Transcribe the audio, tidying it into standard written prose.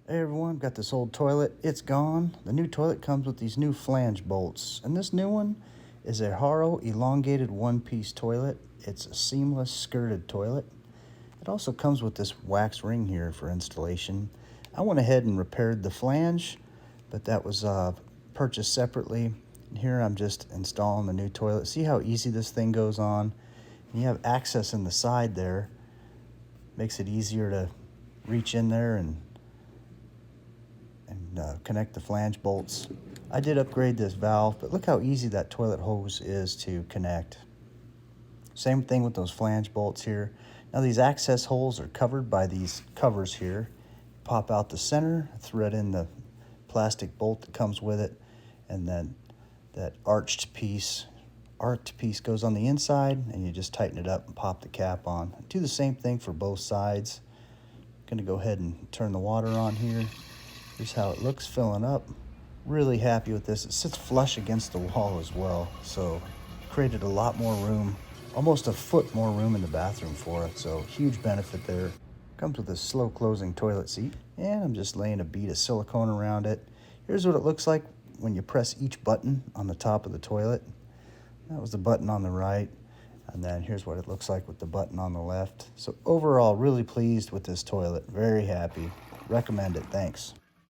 Hey everyone, got this old toilet. It's gone. The new toilet comes with these new flange bolts. And this new one is a HOROW elongated one-piece toilet. It's a seamless skirted toilet. It also comes with this wax ring here for installation. I went ahead and repaired the flange, but that was purchased separately. And here I'm just installing the new toilet. See how easy this thing goes on? And you have access in the side there. Makes it easier to reach in there and connect the flange bolts. I did upgrade this valve, but look how easy that toilet hose is to connect. Same thing with those flange bolts here. Now these access holes are covered by these covers here. Pop out the center, thread in the plastic bolt that comes with it, and then that arched piece goes on the inside, and you just tighten it up and pop the cap on. Do the same thing for both sides. I'm gonna go ahead and turn the water on here. Here's how it looks filling up. Really happy with this. It sits flush against the wall as well, so created a lot more room, almost a foot more room in the bathroom for it, so huge benefit there. Comes with a slow closing toilet seat, and I'm just laying a bead of silicone around it. Here's what it looks like when you press each button on the top of the toilet. That was the button on the right, and then here's what it looks like with the button on the left. So overall, really pleased with this toilet. Very happy. Recommend it. Thanks.